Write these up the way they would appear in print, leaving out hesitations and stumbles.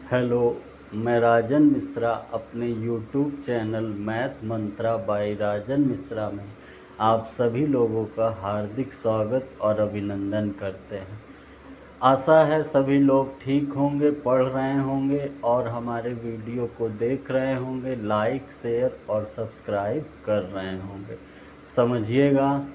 Hello, मैं राजन मिश्रा अपने YouTube channel math मंत्रा bye Rajan Mishra में आप सभी लोगों का हार्दिक स्वागत और अभिनंदन करते हैं। आशा है सभी लोग ठीक होंगे, पढ़ रहे होंगे और हमारे वीडियो को देख रहे होंगे, लाइक, शेयर और सब्सक्राइब कर रहे होंगे। समझिएगा,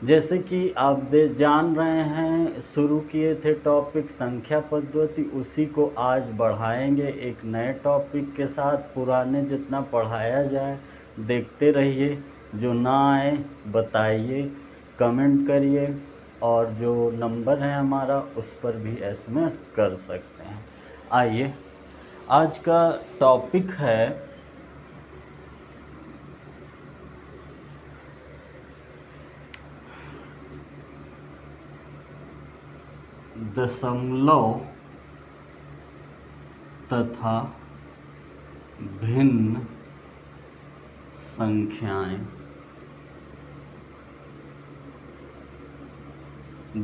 जैसे कि आप जान रहे हैं, शुरू किए थे टॉपिक संख्या पद्धति, उसी को आज बढ़ाएंगे एक नए टॉपिक के साथ। पुराने जितना पढ़ाया जाए देखते रहिए, जो ना आए बताइए, कमेंट करिए, और जो नंबर है हमारा उस पर भी एसएमएस कर सकते हैं। आइए, आज का टॉपिक है दशमलव तथा भिन्न संख्याएं।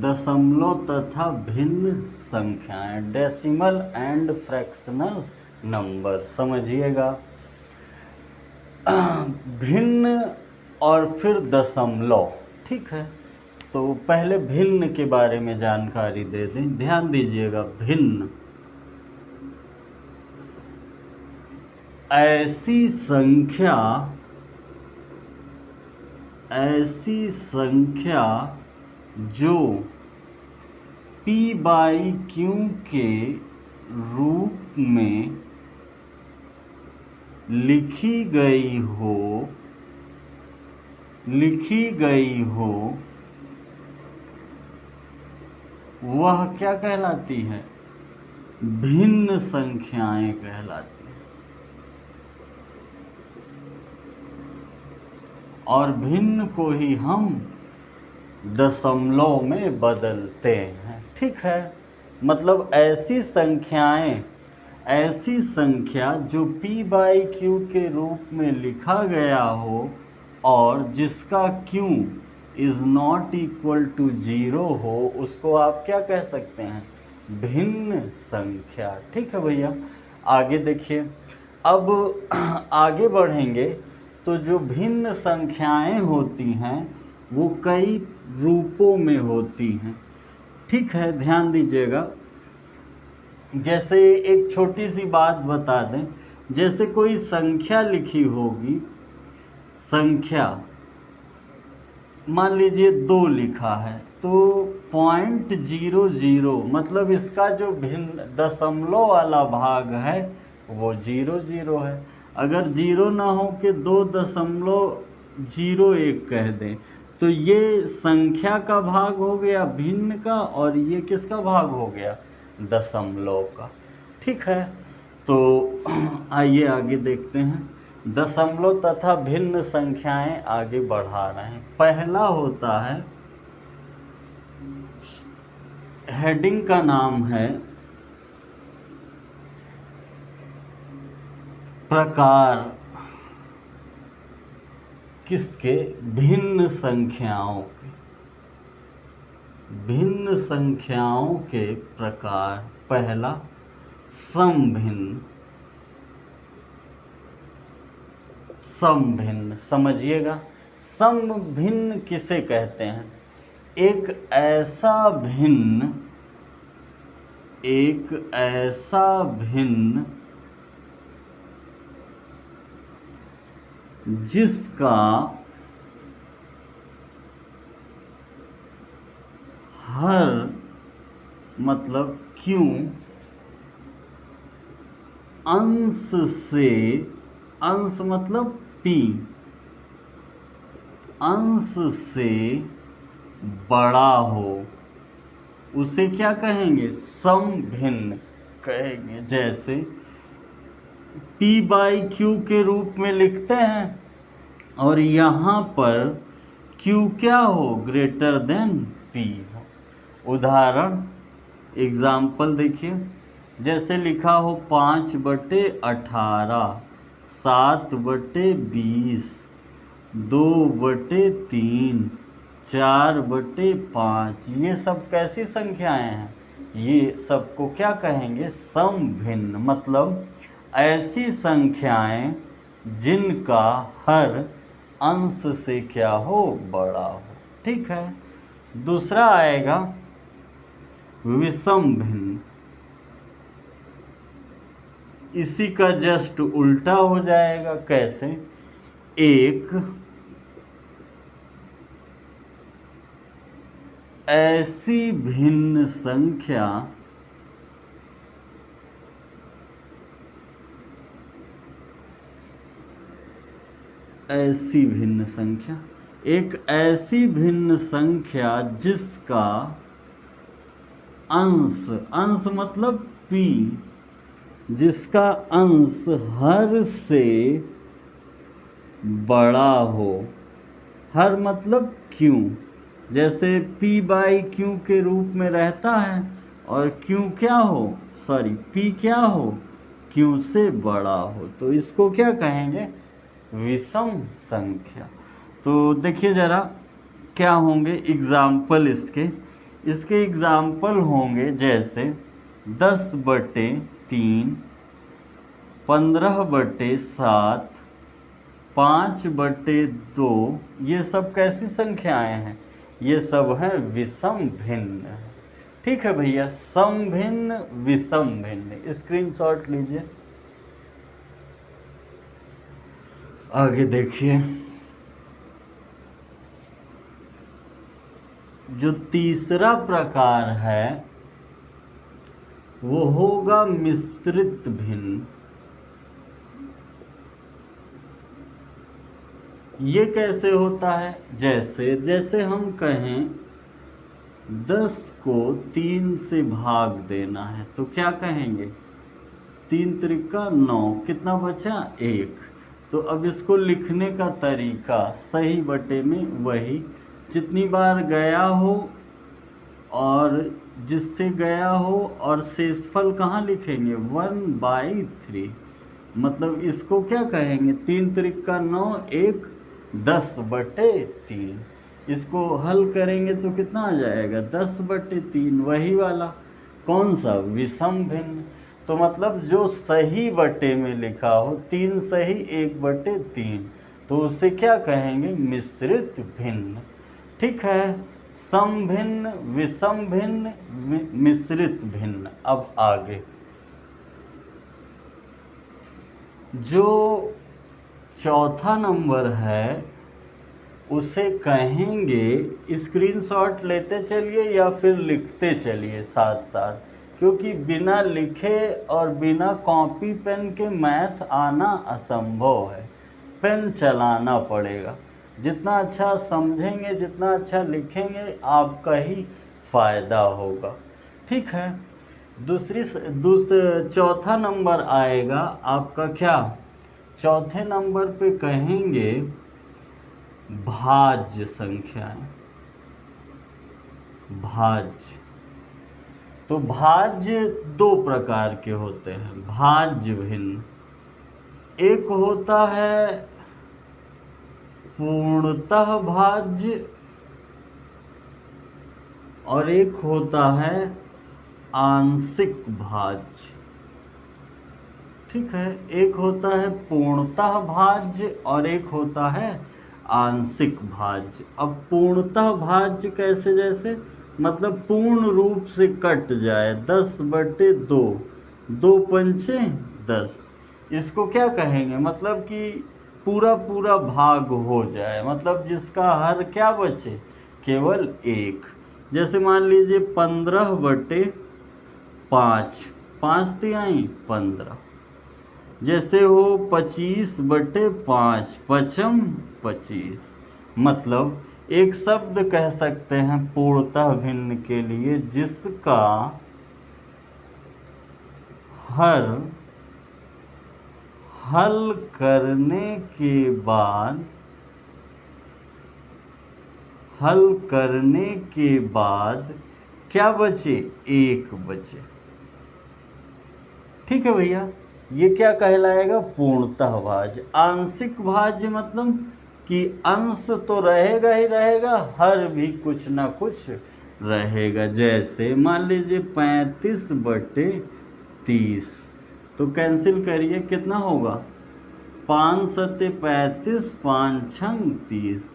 दशमलव तथा भिन्न संख्याएं, डेसिमल एंड फ्रैक्शनल नंबर। समझिएगा, भिन्न और फिर दशमलव, ठीक है। तो पहले भिन्न के बारे में जानकारी दे दें, ध्यान दीजिएगा। भिन्न ऐसी संख्या जो p बाई क्यू के रूप में लिखी गई हो वह क्या कहलाती है? भिन्न संख्याएं कहलाती हैं। और भिन्न को ही हम दशमलव में बदलते हैं, ठीक है। मतलब ऐसी संख्या जो p बाई क्यू के रूप में लिखा गया हो और जिसका q is not equal to 0 हो, उसको आप क्या कह सकते हैं? भिन्न संख्या, ठीक है भैया। आगे देखिए, अब आगे बढ़ेंगे तो जो भिन्न संख्याएं होती हैं वो कई रूपों में होती हैं, ठीक है। ध्यान दीजिएगा, जैसे एक छोटी सी बात बता दें, जैसे कोई संख्या लिखी होगी, संख्या मान लीजिए 2 लिखा है, तो 0.00 मतलब इसका जो भिन्न दशमलव वाला भाग है वो 00 है। अगर 0 ना हो के 2.01 कह दें तो ये संख्या का भाग हो गया भिन्न का, और ये किसका भाग हो गया? दशमलव का, ठीक है। तो आइए आगे देखते हैं, दशमलव तथा भिन्न संख्याएं आगे बढ़ा रहे हैं। पहला होता है, हेडिंग का नाम है प्रकार। किसके? भिन्न संख्याओं के। भिन्न संख्याओं के प्रकार। पहला समभिन्न। समभिन्न समझिएगा, समभिन्न किसे कहते हैं? एक ऐसा भिन्न जिसका हर मतलब क्यों अंश मतलब p अंश से बड़ा हो, उसे क्या कहेंगे? समभिन्न कहेंगे। जैसे p बाई क्यू के रूप में लिखते हैं और यहाँ पर q क्या हो? ग्रेटर देन p हो। उदाहरण, एग्जाम्पल देखिए, जैसे लिखा हो 5/18, 7/20, 2/3, 4/5। ये सब कैसी संख्याएं हैं? ये सबको क्या कहेंगे? समभिन्न। मतलब ऐसी संख्याएं जिनका हर अंश से क्या हो? बड़ा हो। ठीक है। दूसरा आएगा विषम भिन्न। इसी का जस्ट उल्टा हो जाएगा। कैसे? एक ऐसी भिन्न संख्या एक ऐसी भिन्न संख्या जिसका अंश मतलब p, जिसका अंश हर से बड़ा हो। हर मतलब q, जैसे p/q के रूप में रहता है, और q क्या हो? p क्या हो? q से बड़ा हो। तो इसको क्या कहेंगे? विषम संख्या। तो देखिए जरा क्या होंगे एग्जाम्पल इसके एग्जाम्पल होंगे जैसे 10/3, 15/7, 5/2। ये सब कैसी संख्याएं हैं? ये सब हैं विषम भिन्न। ठीक है भैया, समभिन्न विषम भिन्न। स्क्रीनशॉट लीजिए। आगे देखिए, जो तीसरा प्रकार है वो होगा मिश्रित भिन्न। ये कैसे होता है? जैसे हम कहें 10 को 3 से भाग देना है, तो क्या कहेंगे? 3 त्रिका 9, कितना बचा? 1। तो अब इसको लिखने का तरीका सही बटे में वही, जितनी बार गया हो और जिससे गया हो, और शेषफल कहाँ लिखेंगे? 1/3। मतलब इसको क्या कहेंगे? 3 त्रिका 9, 1 10/3। इसको हल करेंगे तो कितना आ जाएगा? 10/3। वही वाला कौन सा? विषम भिन्न। तो मतलब जो सही बटे में लिखा हो, 3 सही 1/3, तो उसे क्या कहेंगे? मिश्रित भिन्न। ठीक है, समभिन्न, विषम भिन्न, मिश्रित भिन्न। अब आगे जो चौथा नंबर है उसे कहेंगे, स्क्रीनशॉट लेते चलिए या फिर लिखते चलिए साथ साथ, क्योंकि बिना लिखे और बिना कॉपी पेन के मैथ आना असंभव है। पेन चलाना पड़ेगा। जितना अच्छा समझेंगे, जितना अच्छा लिखेंगे, आपका ही फायदा होगा। ठीक है। चौथा नंबर आएगा आपका क्या? चौथे नंबर पे कहेंगे भाज्य संख्याएं। भाज्य, तो भाज्य 2 प्रकार के होते हैं। भाज्य भिन्न, एक होता है पूर्णतः भाज्य और एक होता है आंशिक भाज्य। ठीक है, एक होता है पूर्णतः भाज्य और एक होता है आंशिक भाज्य। अब पूर्णतः भाज्य कैसे? जैसे मतलब पूर्ण रूप से कट जाए, 10/2, 2 पंचे 10। इसको क्या कहेंगे? मतलब कि पूरा पूरा भाग हो जाए, मतलब जिसका हर क्या बचे? केवल 1। जैसे मान लीजिए 15/5, 5 तिहाई 15। जैसे हो 25/5, 5 25। मतलब एक शब्द कह सकते हैं पूर्णतः भिन्न के लिए जिसका हल करने के बाद क्या बचे? 1 बचे। ठीक है भैया, ये क्या कहलाएगा? पूर्णतः भाज्य। आंशिक भाज्य मतलब कि अंश तो रहेगा ही रहेगा, हर भी कुछ ना कुछ रहेगा। जैसे मान लीजिए 35/30, तो कैंसिल करिए, कितना होगा 5 सत्ते 35, 5 छंग 30।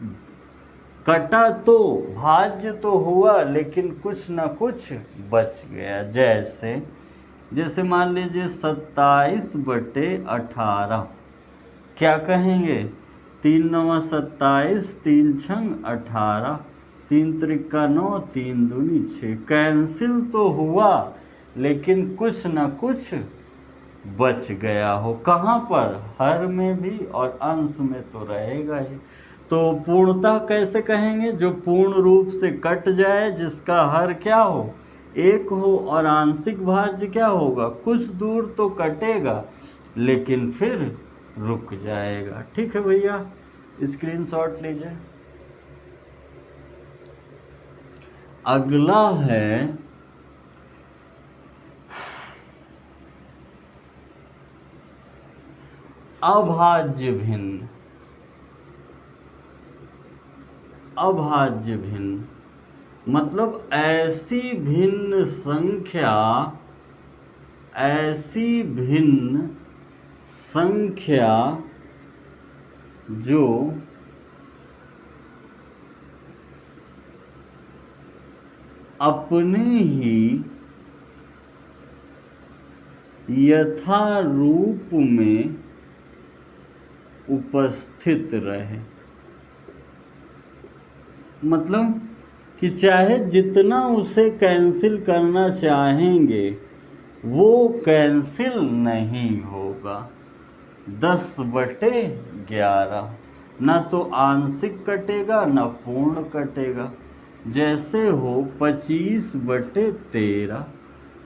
कटा तो भाज्य तो हुआ, लेकिन कुछ ना कुछ बच गया। जैसे मान लीजिए 27/18, क्या कहेंगे 3 9 27, 3 छंग 18, 3 त्रिका 9, 3 दूनी 6। कैंसिल तो हुआ, लेकिन कुछ न कुछ बच गया हो। कहाँ पर, हर में भी और अंश में तो रहेगा ही। तो पूर्णतः कैसे कहेंगे, जो पूर्ण रूप से कट जाए, जिसका हर क्या हो, एक हो, और आंशिक भाज्य क्या होगा, कुछ दूर तो कटेगा लेकिन फिर रुक जाएगा। ठीक है भैया, स्क्रीनशॉट लीजिए। अगला है अभाज्य भिन्न। अभाज्य भिन्न मतलब ऐसी भिन्न संख्या जो अपने ही यथारूप में उपस्थित रहे। मतलब कि चाहे जितना उसे कैंसिल करना चाहेंगे वो कैंसिल नहीं होगा। 10/11, ना तो आंशिक कटेगा ना पूर्ण कटेगा। जैसे हो 25/13,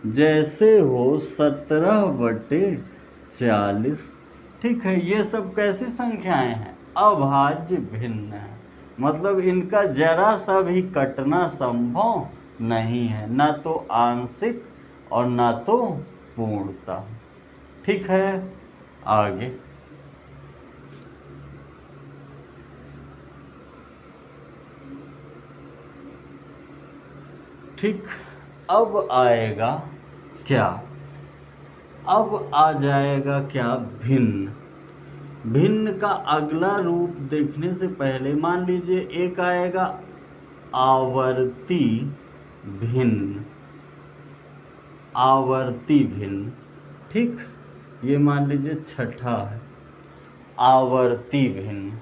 जैसे हो 17/40। ठीक है, ये सब कैसी संख्याएं हैं, अभाज्य भिन्न है। मतलब इनका जरा सा भी कटना संभव नहीं है, ना तो आंशिक और ना तो पूर्णता। ठीक है, आगे ठीक। अब आएगा क्या, अब आ जाएगा क्या, भिन्न। भिन्न का अगला रूप देखने से पहले मान लीजिए एक आएगा आवर्ती भिन्न। आवर्ती भिन्न, ठीक, ये मान लीजिए छठा है आवर्ती भिन्न।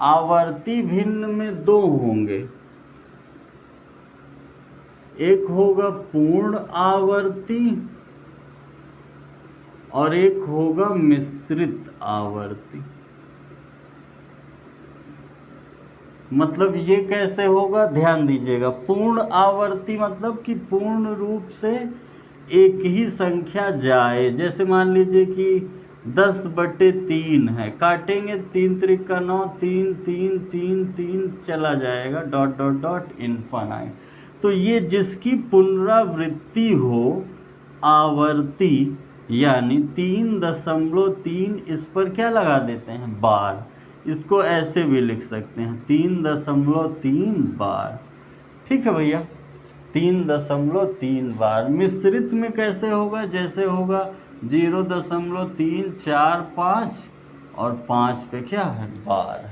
आवर्ती भिन्न में दो होंगे, एक होगा पूर्ण आवर्ती और एक होगा मिश्रित आवर्ती। मतलब ये कैसे होगा, ध्यान दीजिएगा। पूर्ण आवर्ती मतलब कि पूर्ण रूप से एक ही संख्या जाए। जैसे मान लीजिए कि 10/3 है, काटेंगे 3 त्रिका 9, 3 3 3 3 चला जाएगा डॉट डॉट डॉट इनफाइनाइट। तो ये जिसकी पुनरावृत्ति हो आवर्ती, यानी 3.3, इस पर क्या लगा देते हैं, बार। इसको ऐसे भी लिख सकते हैं 3.3 बार। ठीक है भैया, 3.3 बार। मिश्रित में कैसे होगा, जैसे होगा 0.345 और 5 पे क्या है, बार।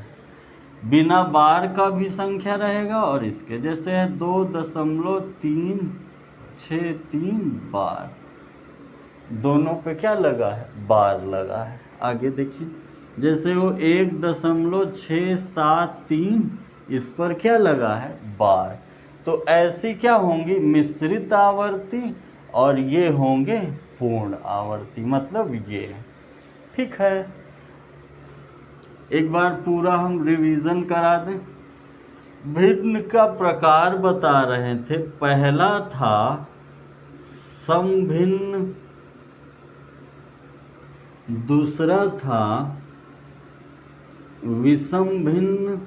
बिना बार का भी संख्या रहेगा और इसके जैसे है 2.363 बार। दोनों पे क्या लगा है, बार लगा है। आगे देखिए, जैसे वो 1.673, इस पर क्या लगा है, बार। तो ऐसी क्या होंगी, मिश्रित आवर्ती, और ये होंगे पूर्ण आवर्ती, मतलब ये। ठीक है, एक बार पूरा हम रिवीजन करा दें। भिन्न का प्रकार बता रहे थे, पहला था समभिन्न, दूसरा था विषम भिन्न,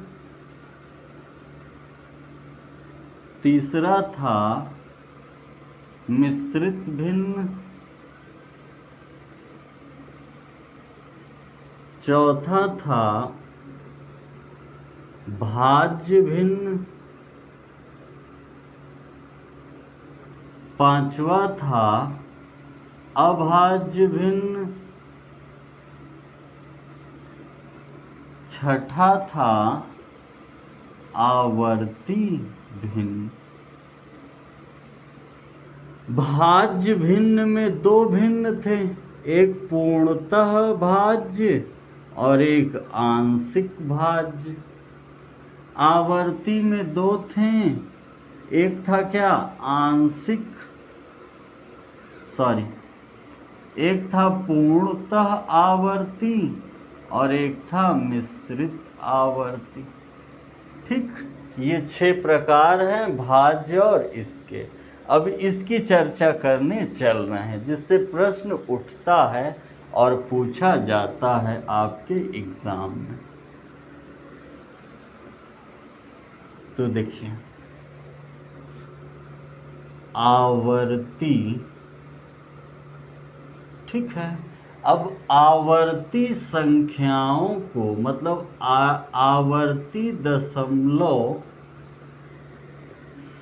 तीसरा था मिश्रित भिन्न, चौथा था भाज्य भिन्न, पांचवा था अभाज्य भिन्न, छठा था आवर्ती भिन्न। भाज्य भिन्न में दो भिन्न थे, एक पूर्णतः भाज्य और एक आंशिक भाज्य। आवर्ती में दो थे, एक था क्या एक था पूर्णतः आवर्ती और एक था मिश्रित आवर्ती। ठीक, ये 6 प्रकार हैं भाज्य और इसके। अब इसकी चर्चा करने चल रहे हैं, जिससे प्रश्न उठता है और पूछा जाता है आपके एग्जाम में। तो देखिए, आवर्ती, ठीक है। अब आवर्ती संख्याओं को, मतलब आवर्ती दशमलव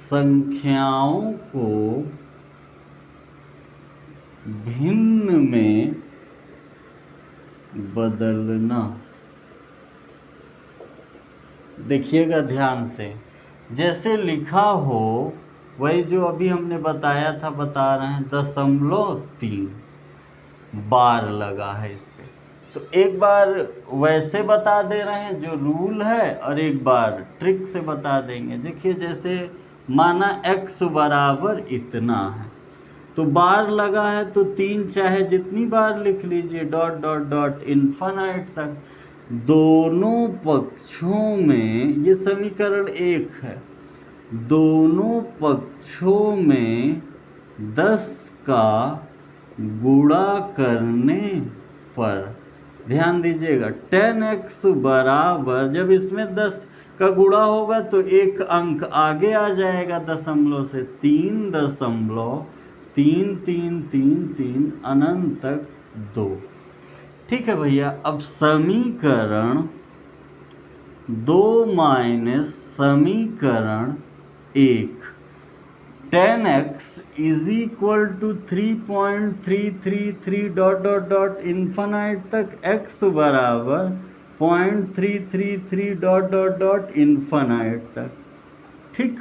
संख्याओं को भिन्न में बदलना। देखिएगा ध्यान से, जैसे लिखा हो वही जो अभी हमने बताया था, बता रहे हैं 0.3 बार लगा है इस पे। तो एक बार वैसे बता दे रहे हैं जो रूल है, और एक बार ट्रिक से बता देंगे। देखिए, जैसे माना x बराबर इतना है, तो बार लगा है तो 3 चाहे जितनी बार लिख लीजिए, डॉट डॉट डॉट इन्फिनिट तक। दोनों पक्षों में, ये समीकरण 1 है, दोनों पक्षों में 10 का गुणा करने पर, ध्यान दीजिएगा, 10x बराबर, जब इसमें 10 का गुणा होगा तो एक अंक आगे आ जाएगा दशमलव से, 3.3333 अनंत तक 2। ठीक है भैया। अब समीकरण 2 माइनस समीकरण 1, 10x is equal to 3.333 dot dot dot infinite तक, x बराबर 0.333 डॉट डॉट डॉट इन्फिनिट तक। ठीक,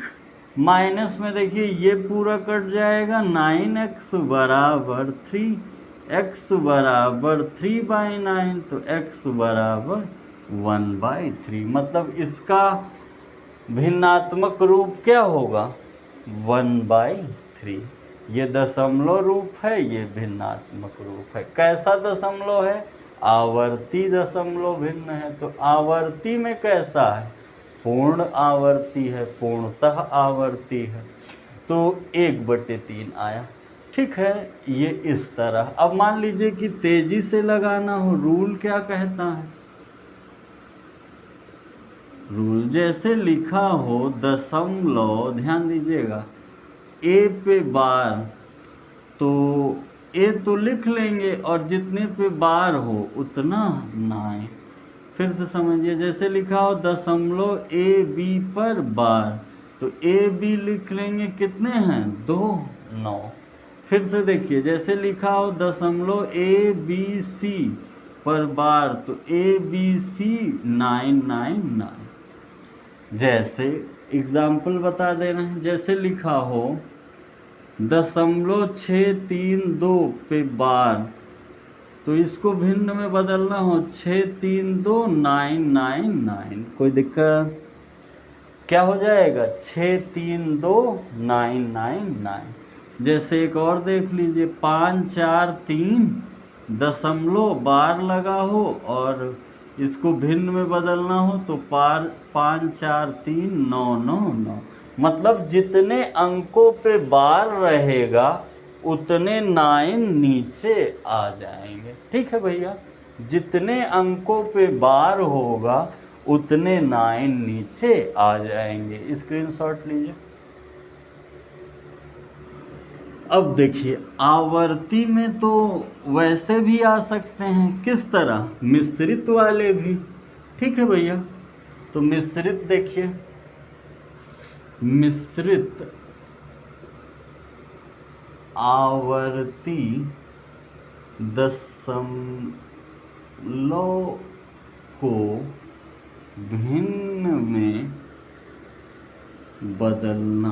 माइनस में देखिए ये पूरा कट जाएगा, 9x बराबर 3, x बराबर 3/9, तो x बराबर 1/3। मतलब इसका भिन्नात्मक रूप क्या होगा? 1/3। ये दशमलव रूप है, ये भिन्नात्मक रूप है। कैसा दशमलव है? आवर्ती दशमलव भिन्न है। तो आवर्ती में कैसा है? पूर्ण आवर्ती है, पूर्णतः आवर्ती है। तो 1/3 आया। ठीक है, ये इस तरह। अब मान लीजिए कि तेजी से लगाना हो, रूल क्या कहता है? रूल जैसे लिखा हो दशमलव, ध्यान दीजिएगा, ए पे बार, तो ए तो लिख लेंगे और जितने पे बार हो उतना नाइन। फिर से समझिए, जैसे लिखा हो दशमलव ए बी पर बार, तो ए बी लिख लेंगे, कितने हैं? 2, 9। फिर से देखिए, जैसे लिखा हो दशमलव ए बी सी पर बार, तो ए बी सी 999। जैसे एग्जाम्पल बता दे रहे हैं, जैसे लिखा हो 0.632 पे बार, तो इसको भिन्न में बदलना हो 632999। कोई दिक्कत? क्या हो जाएगा? 632999। जैसे एक और देख लीजिए, 543 दशमलव बार लगा हो और इसको भिन्न में बदलना हो तो 543999। मतलब जितने अंकों पे बार रहेगा उतने 9 नीचे आ जाएंगे। ठीक है भैया, जितने अंकों पे बार होगा उतने 9 नीचे आ जाएंगे। स्क्रीनशॉट लीजिए। अब देखिए, आवर्ती में तो वैसे भी आ सकते हैं, किस तरह? मिश्रित वाले भी। ठीक है भैया, तो मिश्रित देखिए, मिश्रित आवर्ती दशमलव को भिन्न में बदलना।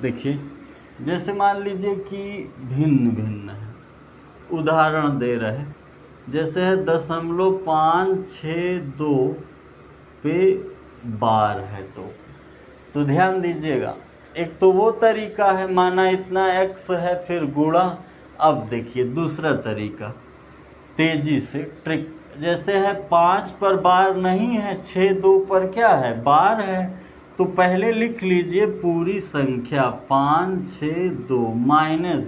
देखिए, जैसे मान लीजिए कि भिन्न भिन्न है, उदाहरण दे रहे, जैसे है 0.562 पे बार है तो ध्यान दीजिएगा, एक तो वो तरीका है, माना इतना x है फिर गुणा। अब देखिए दूसरा तरीका, तेजी से ट्रिक, जैसे है 5 पर बार नहीं है, 6 2 पर क्या है, बार है। तो पहले लिख लीजिए पूरी संख्या 562 माइनस,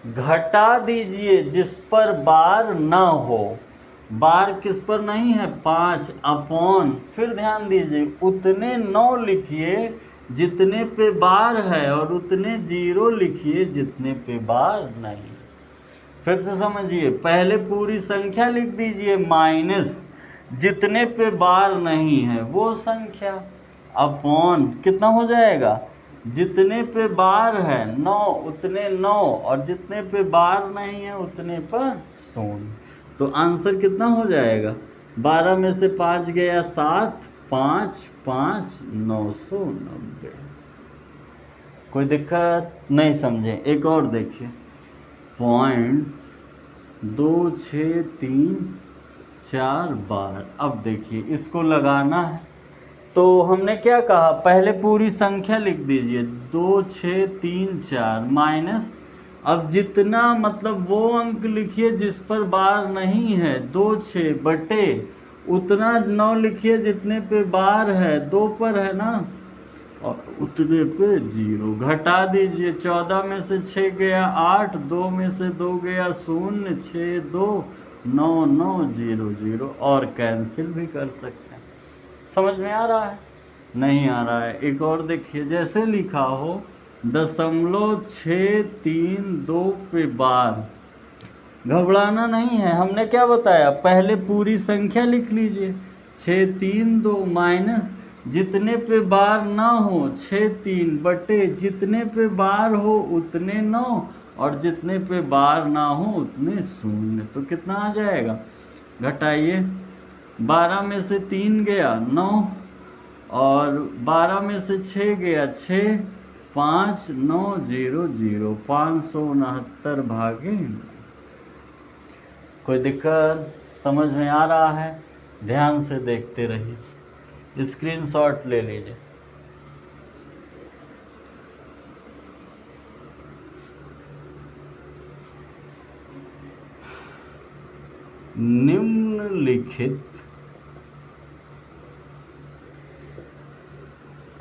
घटा दीजिए जिस पर बार ना हो। बार किस पर नहीं है, 5 अपॉन, फिर ध्यान दीजिए उतने 9 लिखिए जितने पे बार है और उतने 0 लिखिए जितने पे बार नहीं। फिर से समझिए, पहले पूरी संख्या लिख दीजिए माइनस जितने पे बार नहीं है वो संख्या, अपॉन कितना हो जाएगा, जितने पे बार है 9 उतने 9 और जितने पे बार नहीं है उतने पर 0। तो आंसर कितना हो जाएगा, 12 में से 5 गया 7, 5 5 990। कोई दिक्कत नहीं, समझे। एक और देखिए, 0.2634 बार। अब देखिए इसको लगाना है तो हमने क्या कहा, पहले पूरी संख्या लिख दीजिए 2634 माइनस, अब जितना मतलब वो अंक लिखिए जिस पर बार नहीं है, 26 बटे उतना 9 लिखिए जितने पे बार है, 2 पर है ना, और उतने पे 0, घटा दीजिए। 14 में से 6 गया 8, 2 में से 2 गया 0, 6 2 9 9 0 0, और कैंसिल भी कर सकते हैं। समझ में आ रहा है, नहीं आ रहा है? एक और देखिए, जैसे लिखा हो 0.632 पे बार, घबराना नहीं है। हमने क्या बताया, पहले पूरी संख्या लिख लीजिए 632 माइनस जितने पे बार ना हो 63 बटे जितने पे बार हो उतने 9 और जितने पे बार ना हो उतने 0। तो कितना आ जाएगा, घटाइए, 12 में से 3 गया 9 और 12 में से 6 गया 6, 5 9 0 0, 569 भागे। कोई दिक्कत, समझ में आ रहा है? ध्यान से देखते रहिए, स्क्रीनशॉट ले लीजिए। निम्नलिखित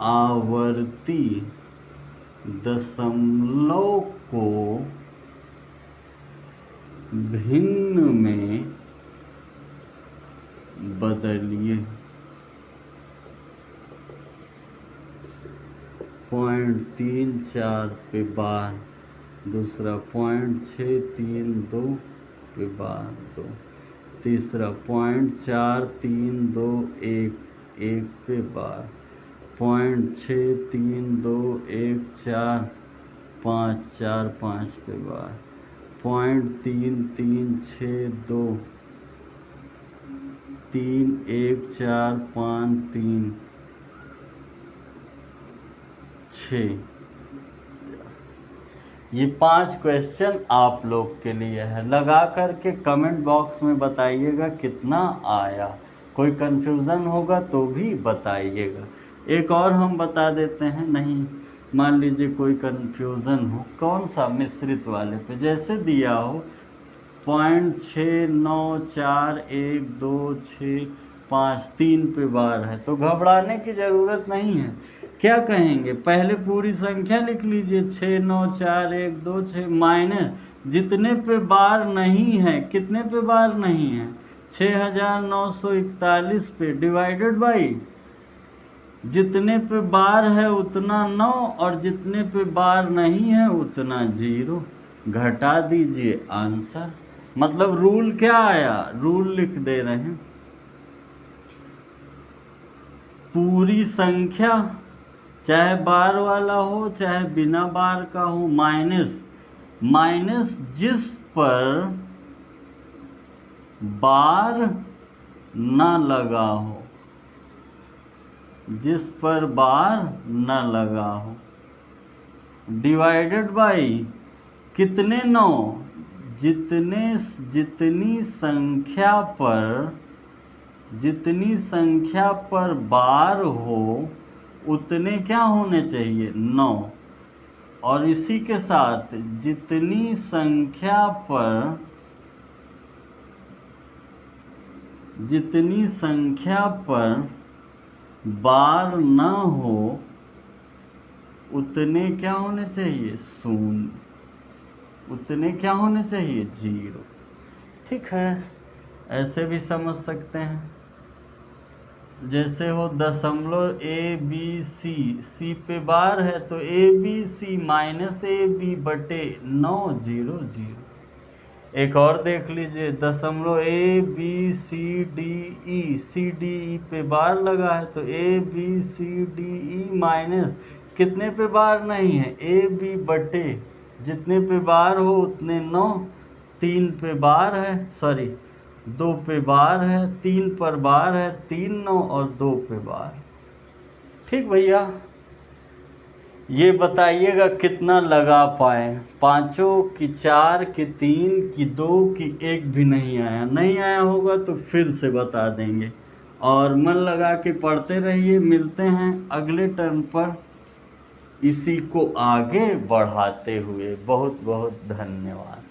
आवर्ती दशमलव को भिन्न में बदलिए। 0.34 पे बार, दूसरा 0.632 पे बार 2, तीसरा 0.4321 पे बार, 0.63214 पे बार, 0.3362 31453 6। ये 5 क्वेश्चन आप लोग के लिए है, लगा करके कमेंट बॉक्स में बताइएगा कितना आया। कोई कन्फ्यूज़न होगा तो भी बताइएगा। एक और हम बता देते हैं, नहीं मान लीजिए कोई कन्फ्यूज़न हो, कौन सा, मिश्रित वाले पे, जैसे दिया हो 0.69412653 पे बार है तो घबराने की ज़रूरत नहीं है। क्या कहेंगे, पहले पूरी संख्या लिख लीजिए 69412 माइनस जितने पे बार नहीं है, कितने पे बार नहीं है, 6941 पे, डिवाइडेड बाई जितने पे बार है उतना 9 और जितने पे बार नहीं है उतना 0, घटा दीजिए आंसर। मतलब रूल क्या आया, रूल लिख दे रहे हैं, पूरी संख्या चाहे बार वाला हो चाहे बिना बार का हो, माइनस जिस पर बार न लगा हो, जिस पर बार न लगा हो, डिवाइडेड बाई कितने 9, जितनी संख्या पर बार हो उतने क्या होने चाहिए 9। और इसी के साथ जितनी संख्या पर बार न हो उतने क्या होने चाहिए 0, उतने क्या होने चाहिए 0। ठीक है, ऐसे भी समझ सकते हैं। जैसे हो दशमलव ABC, C पे बार है तो ABC माइनस AB बटे 9 0 0। एक और देख लीजिए, दशमलव CDE पे बार लगा है तो ABCDE माइनस कितने पे बार नहीं है AB बटे जितने पे बार हो उतने 9, 3 पे बार है, सॉरी 2 पे बार है, 3 पर बार है, 3 9 और 2 पे बार। ठीक भैया, ये बताइएगा कितना लगा पाए, 5 की 4 की 3 की 2 की 1 भी नहीं आया होगा तो फिर से बता देंगे। और मन लगा के पढ़ते रहिए, मिलते हैं अगले टर्म पर इसी को आगे बढ़ाते हुए। बहुत बहुत धन्यवाद।